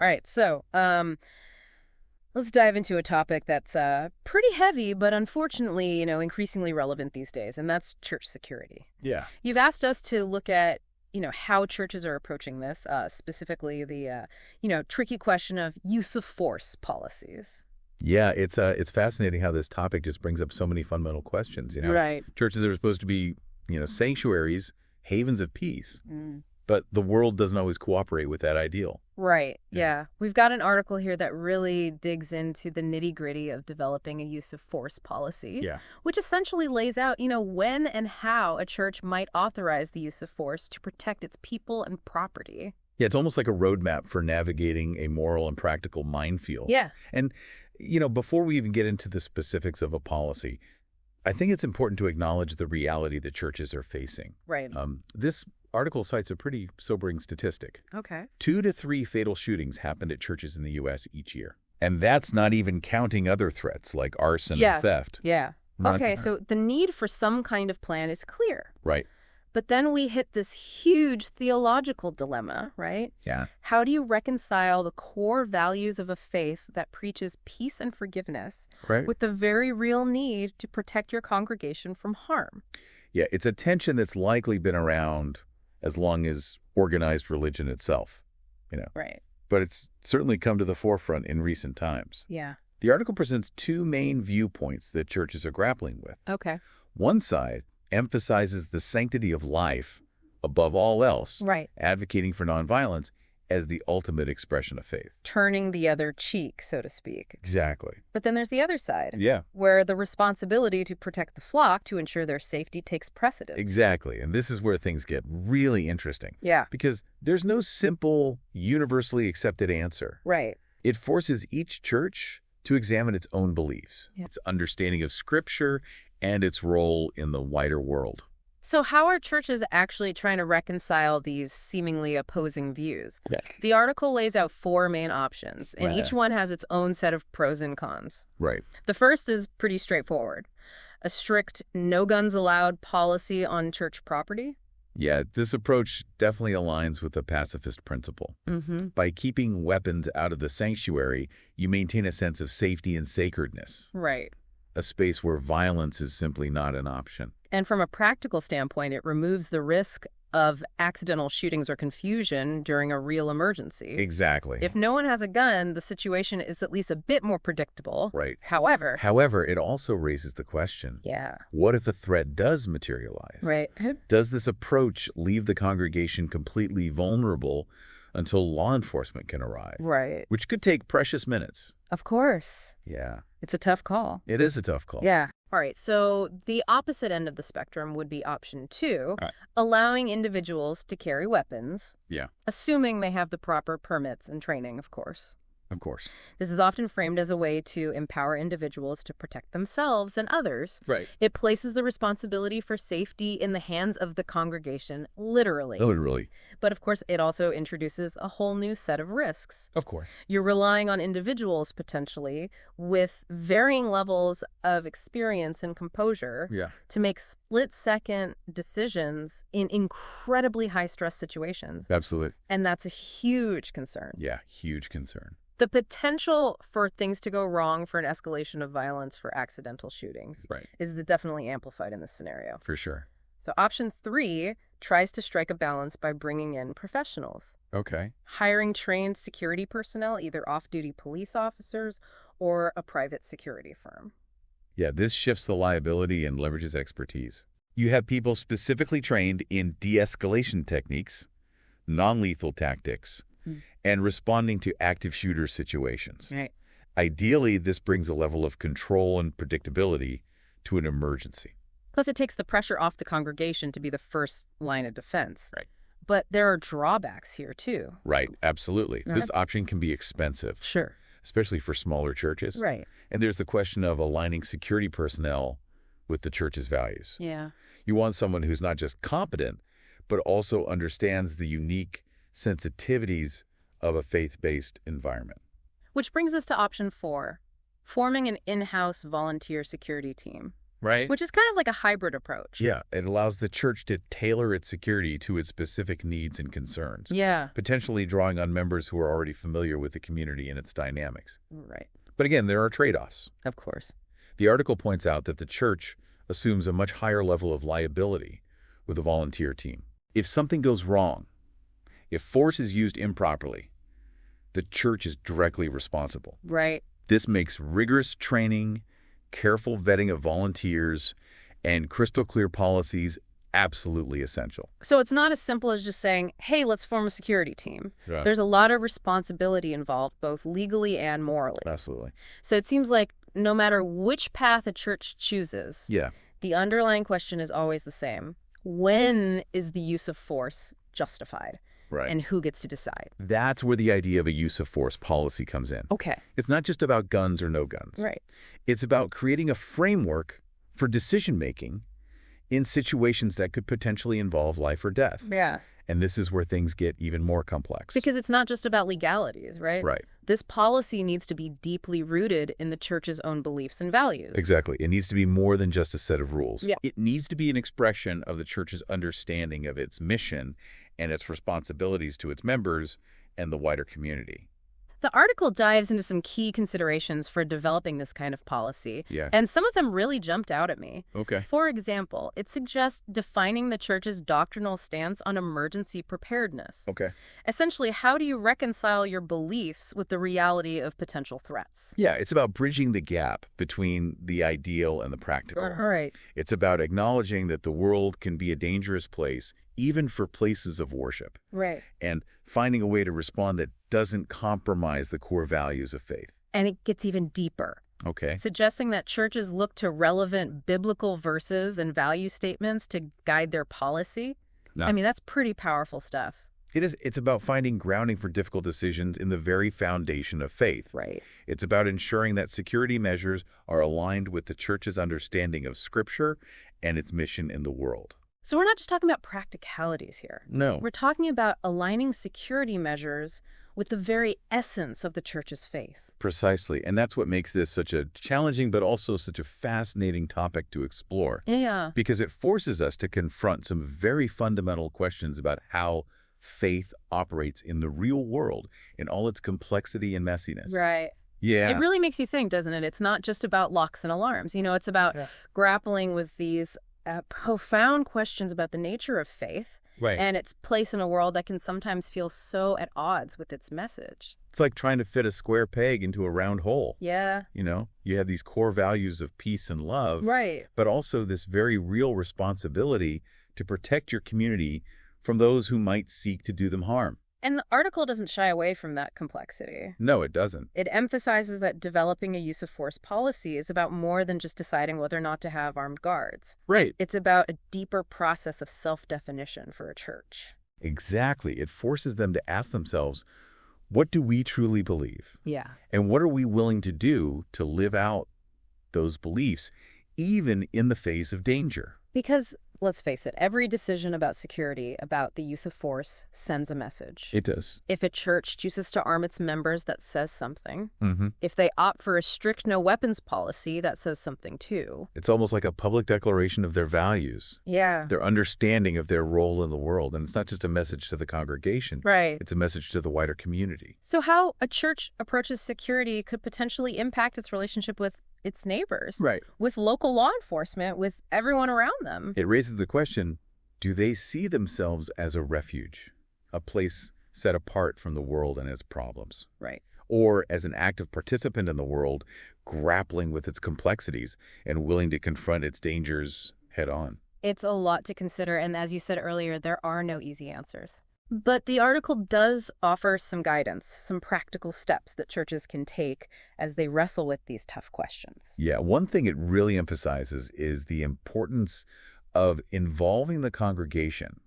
All right, so let's dive into a topic that's pretty heavy, but unfortunately, increasingly relevant these days, and that's church security. Yeah. You've asked us to look at, how churches are approaching this, specifically the, tricky question of use of force policies. Yeah, it's fascinating how this topic just brings up so many fundamental questions, Right. Churches are supposed to be, sanctuaries, havens of peace, Mm. but the world doesn't always cooperate with that ideal. Right, Yeah. yeah. We've got an article here that really digs into the nitty-gritty of developing a use of force policy, Yeah. which essentially lays out, when and how a church might authorize the use of force to protect its people and property. Yeah, it's almost like a roadmap for navigating a moral and practical minefield. Yeah. And, before we even get into the specifics of a policy, I think it's important to acknowledge the reality that churches are facing. Right. This article cites a pretty sobering statistic. Okay. 2 to 3 fatal shootings happened at churches in the U.S. each year. And that's not even counting other threats like arson and theft. Yeah. Not- Okay, so the need for some kind of plan is clear. Right. But then we hit this huge theological dilemma, right? Yeah. How do you reconcile the core values of a faith that preaches peace and forgiveness Right. with the very real need to protect your congregation from harm? Yeah, it's a tension that's likely been around as long as organized religion itself, Right. But it's certainly come to the forefront in recent times. Yeah. The article presents 2 main viewpoints that churches are grappling with. Okay. One side emphasizes the sanctity of life above all else, Right. advocating for nonviolence as the ultimate expression of faith. Turning the other cheek, so to speak. Exactly. But then there's the other side, Yeah, where the responsibility to protect the flock to ensure their safety takes precedence. exactly. And this is where things get really interesting. Yeah. Because there's no simple, universally accepted answer. Right. It forces each church to examine its own beliefs, its understanding of Scripture, and its role in the wider world. So how are churches actually trying to reconcile these seemingly opposing views? Yeah. The article lays out 4 main options, and Right. each one has its own set of pros and cons. Right. The first is pretty straightforward. A strict no guns allowed policy on church property. Yeah, this approach definitely aligns with the pacifist principle. Mm-hmm. By keeping weapons out of the sanctuary, you maintain a sense of safety and sacredness, Right. a space where violence is simply not an option. And from a practical standpoint, it removes the risk of accidental shootings or confusion during a real emergency. Exactly. If no one has a gun, the situation is at least a bit more predictable. Right. However, It also raises the question, yeah, what if a threat does materialize? right. Does this approach leave the congregation completely vulnerable until law enforcement can arrive? Right. Which could take precious minutes. Of course. Yeah, It's a tough call. it is a tough call. Yeah. All right. So the opposite end of the spectrum would be option 2, All right. allowing individuals to carry weapons, Yeah, assuming they have the proper permits and training, of course. of course. This is often framed as a way to empower individuals to protect themselves and others. Right. It places the responsibility for safety in the hands of the congregation, literally. Literally. But of course, it also introduces a whole new set of risks. Of course. You're relying on individuals, potentially, with varying levels of experience and composure Yeah. to make split-second decisions in incredibly high-stress situations. Absolutely. And that's a huge concern. Yeah, huge concern. The potential for things to go wrong, for an escalation of violence, for accidental shootings, Right. is definitely amplified in this scenario. For sure. So option 3 tries to strike a balance by bringing in professionals, Okay. hiring trained security personnel, either off-duty police officers or a private security firm. Yeah, this shifts the liability and leverages expertise. You have people specifically trained in de-escalation techniques, non-lethal tactics, and responding to active shooter situations. Right. Ideally, this brings a level of control and predictability to an emergency. Plus, it takes the pressure off the congregation to be the first line of defense. Right. But there are drawbacks here, too. Right, absolutely. This option can be expensive, Sure. especially for smaller churches. Right. And there's the question of aligning security personnel with the church's values. Yeah. You want someone who's not just competent, but also understands the unique sensitivities of a faith-based environment. Which brings us to option 4, forming an in-house volunteer security team. Right. which is kind of like a hybrid approach. Yeah, it allows the church to tailor its security to its specific needs and concerns, Yeah. potentially drawing on members who are already familiar with the community and its dynamics. Right. But again, there are trade-offs. Of course. The article points out that the church assumes a much higher level of liability with a volunteer team. If something goes wrong, if force is used improperly, the church is directly responsible. Right. This makes rigorous training, careful vetting of volunteers, and crystal clear policies absolutely essential. So it's not as simple as just saying, hey, let's form a security team. Yeah. There's a lot of responsibility involved, both legally and morally. Absolutely. So it seems like no matter which path a church chooses, Yeah. the underlying question is always the same. When is the use of force justified? Right. And who gets to decide? That's where the idea of a use of force policy comes in. Okay. It's not just about guns or no guns. Right. It's about creating a framework for decision-making in situations that could potentially involve life or death. Yeah. And this is where things get even more complex. Because it's not just about legalities, right? Right. This policy needs to be deeply rooted in the church's own beliefs and values. Exactly. It needs to be more than just a set of rules. Yeah. It needs to be an expression of the church's understanding of its mission and its responsibilities to its members and the wider community. The article dives into some key considerations for developing this kind of policy, Yeah. and some of them really jumped out at me. Okay. For example, it suggests defining the church's doctrinal stance on emergency preparedness. Okay. Essentially, how do you reconcile your beliefs with the reality of potential threats? Yeah, it's about bridging the gap between the ideal and the practical. Right. It's about acknowledging that the world can be a dangerous place, even for places of worship, Right. and finding a way to respond that doesn't compromise the core values of faith. And it gets even deeper, Okay. suggesting that churches look to relevant biblical verses and value statements to guide their policy. No. I mean, that's pretty powerful stuff. It is. It's about finding grounding for difficult decisions in the very foundation of faith. Right. It's about ensuring that security measures are aligned with the church's understanding of Scripture and its mission in the world. So we're not just talking about practicalities here. No. We're talking about aligning security measures with the very essence of the church's faith. Precisely. And that's what makes this such a challenging but also such a fascinating topic to explore. Yeah. Because it forces us to confront some very fundamental questions about how faith operates in the real world in all its complexity and messiness. Right. Yeah. It really makes you think, doesn't it? It's not just about locks and alarms. It's about grappling with these profound questions about the nature of faith Right. and its place in a world that can sometimes feel so at odds with its message. It's like trying to fit a square peg into a round hole. Yeah. You have these core values of peace and love, Right. but also this very real responsibility to protect your community from those who might seek to do them harm. And the article doesn't shy away from that complexity. No, it doesn't. It emphasizes that developing a use of force policy is about more than just deciding whether or not to have armed guards. Right. It's about a deeper process of self-definition for a church. Exactly. It forces them to ask themselves, what do we truly believe? Yeah. And what are we willing to do to live out those beliefs, even in the face of danger? Because, let's face it, every decision about security, about the use of force, sends a message. It does. If a church chooses to arm its members, that says something. Mm-hmm. If they opt for a strict no weapons policy, that says something too. It's almost like a public declaration of their values, Yeah. their understanding of their role in the world. And it's not just a message to the congregation. Right. It's a message to the wider community. So how a church approaches security could potentially impact its relationship with its neighbors, Right. with local law enforcement, with everyone around them. It raises the question, do they see themselves as a refuge, a place set apart from the world and its problems? Right. Or as an active participant in the world, grappling with its complexities and willing to confront its dangers head on? It's a lot to consider, and as you said earlier, there are no easy answers. But the article does offer some guidance, some practical steps that churches can take as they wrestle with these tough questions. Yeah, one thing it really emphasizes is the importance of involving the congregation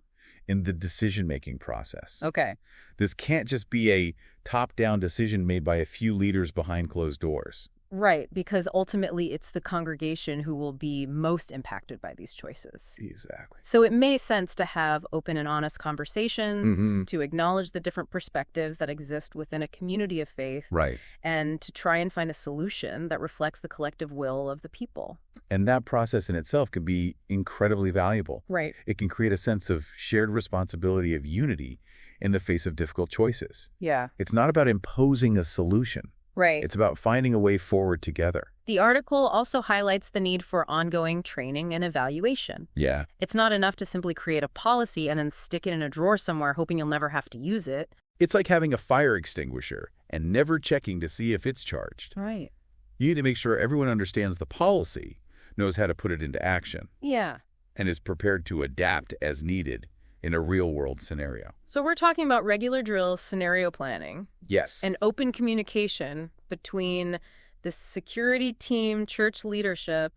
in the decision-making process. Okay. This can't just be a top-down decision made by a few leaders behind closed doors. Right, because ultimately it's the congregation who will be most impacted by these choices. Exactly. So it makes sense to have open and honest conversations, to acknowledge the different perspectives that exist within a community of faith, Right. and to try and find a solution that reflects the collective will of the people. And that process in itself can be incredibly valuable. Right. It can create a sense of shared responsibility of unity in the face of difficult choices. Yeah. It's not about imposing a solution. Right. It's about finding a way forward together. The article also highlights the need for ongoing training and evaluation. Yeah. It's not enough to simply create a policy and then stick it in a drawer somewhere hoping you'll never have to use it. It's like having a fire extinguisher and never checking to see if it's charged. Right. You need to make sure everyone understands the policy, knows how to put it into action, Yeah. and is prepared to adapt as needed in a real-world scenario. So we're talking about regular drills, scenario planning, Yes. and open communication between the security team, church leadership,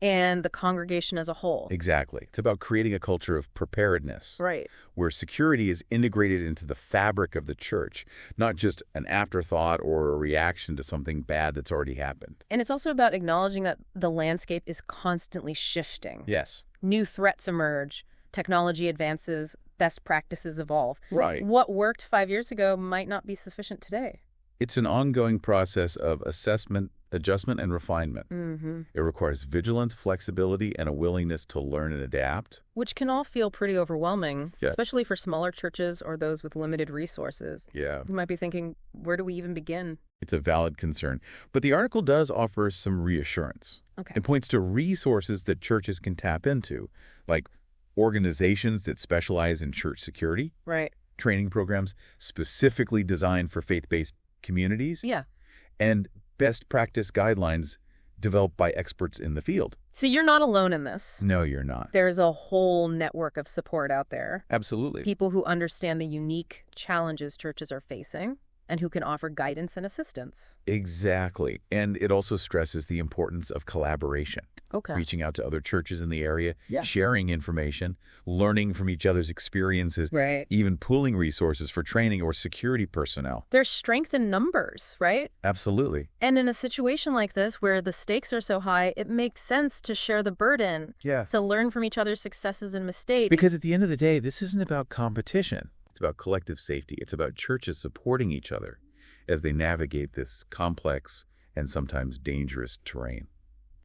and the congregation as a whole. Exactly. It's about creating a culture of preparedness, Right. where security is integrated into the fabric of the church, not just an afterthought or a reaction to something bad that's already happened. And it's also about acknowledging that the landscape is constantly shifting. Yes. New threats emerge, technology advances, best practices evolve. Right. What worked 5 years ago might not be sufficient today. It's an ongoing process of assessment, adjustment, and refinement. Mm-hmm. It requires vigilance, flexibility, and a willingness to learn and adapt. Which can all feel pretty overwhelming, Yeah. especially for smaller churches or those with limited resources. Yeah. You might be thinking, where do we even begin? It's a valid concern. But the article does offer some reassurance. Okay. It points to resources that churches can tap into, like organizations that specialize in church security, Right. training programs specifically designed for faith-based communities, Yeah. and best practice guidelines developed by experts in the field. So you're not alone in this. No, you're not. There's a whole network of support out there. Absolutely. People who understand the unique challenges churches are facing and who can offer guidance and assistance. Exactly. And it also stresses the importance of collaboration. Okay. Reaching out to other churches in the area, Yeah. sharing information, learning from each other's experiences, Right. even pooling resources for training or security personnel. There's strength in numbers, right? Absolutely. And in a situation like this where the stakes are so high, it makes sense to share the burden, Yes. to learn from each other's successes and mistakes. Because at the end of the day, this isn't about competition. It's about collective safety. It's about churches supporting each other as they navigate this complex and sometimes dangerous terrain.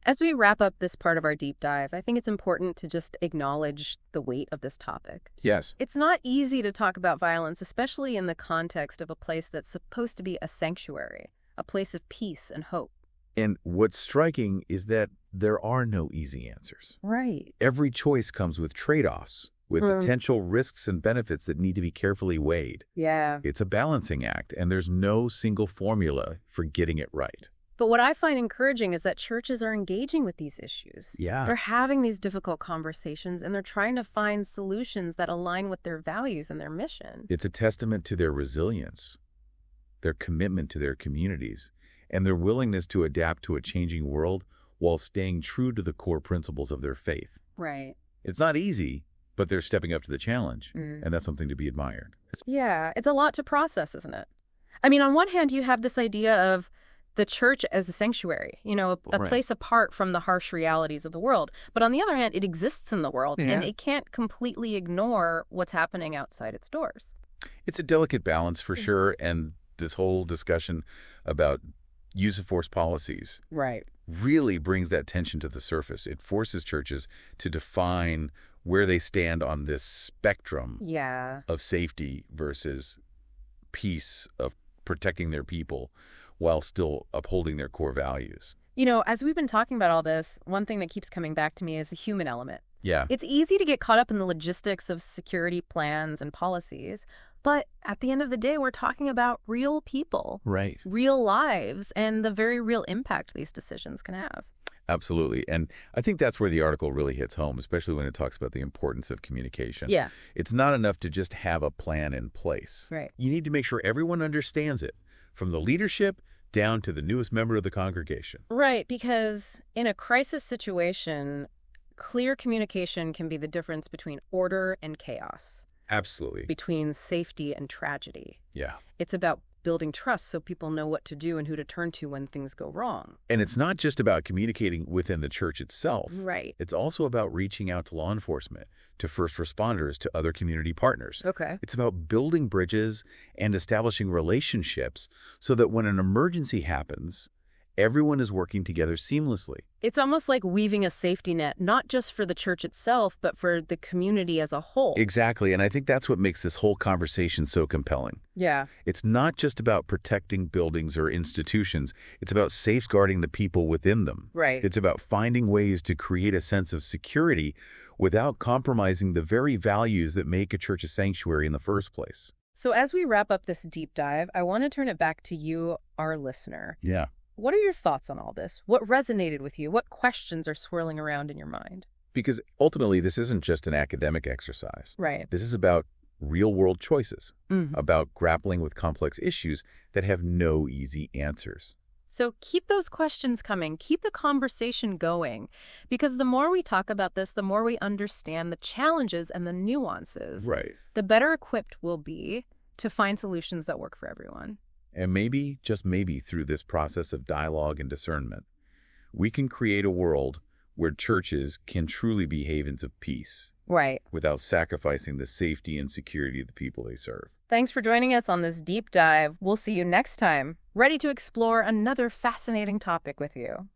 As we wrap up this part of our deep dive, I think it's important to just acknowledge the weight of this topic. Yes. It's not easy to talk about violence, especially in the context of a place that's supposed to be a sanctuary, a place of peace and hope. And what's striking is that there are no easy answers. Right. Every choice comes with trade-offs, with potential risks and benefits that need to be carefully weighed. Yeah. It's a balancing act, and there's no single formula for getting it right. But what I find encouraging is that churches are engaging with these issues. Yeah. They're having these difficult conversations, and they're trying to find solutions that align with their values and their mission. It's a testament to their resilience, their commitment to their communities, and their willingness to adapt to a changing world while staying true to the core principles of their faith. Right. It's not easy, but they're stepping up to the challenge, and that's something to be admired. Yeah, it's a lot to process, isn't it? I mean, on one hand, you have this idea of the church as a sanctuary, a Right. place apart from the harsh realities of the world. But on the other hand, it exists in the world, and it can't completely ignore what's happening outside its doors. It's a delicate balance for sure, and this whole discussion about use of force policies Right. really brings that tension to the surface. It forces churches to define where they stand on this spectrum Yeah. of safety versus peace, of protecting their people while still upholding their core values. As we've been talking about all this, one thing that keeps coming back to me is the human element. Yeah. It's easy to get caught up in the logistics of security plans and policies, but at the end of the day, we're talking about real people, Right. real lives, and the very real impact these decisions can have. Absolutely. And I think that's where the article really hits home, especially when it talks about the importance of communication. Yeah. It's not enough to just have a plan in place. Right. You need to make sure everyone understands it, from the leadership down to the newest member of the congregation. Right, because in a crisis situation, clear communication can be the difference between order and chaos, Absolutely. between safety and tragedy. Yeah. It's about building trust so people know what to do and who to turn to when things go wrong. And it's not just about communicating within the church itself. Right. It's also about reaching out to law enforcement, to first responders, to other community partners. Okay. It's about building bridges and establishing relationships so that when an emergency happens, everyone is working together seamlessly. It's almost like weaving a safety net, not just for the church itself, but for the community as a whole. Exactly, and I think that's what makes this whole conversation so compelling. Yeah. It's not just about protecting buildings or institutions. It's about safeguarding the people within them. Right. It's about finding ways to create a sense of security without compromising the very values that make a church a sanctuary in the first place. So as we wrap up this deep dive, I want to turn it back to you, our listener. Yeah. What are your thoughts on all this? What resonated with you? What questions are swirling around in your mind? Because ultimately, this isn't just an academic exercise. Right. This is about real-world choices, about grappling with complex issues that have no easy answers. So keep those questions coming. Keep the conversation going. Because the more we talk about this, the more we understand the challenges and the nuances, Right. the better equipped we'll be to find solutions that work for everyone. And maybe, just maybe, through this process of dialogue and discernment, we can create a world where churches can truly be havens of peace. Right. Without sacrificing the safety and security of the people they serve. Thanks for joining us on this deep dive. We'll see you next time, ready to explore another fascinating topic with you.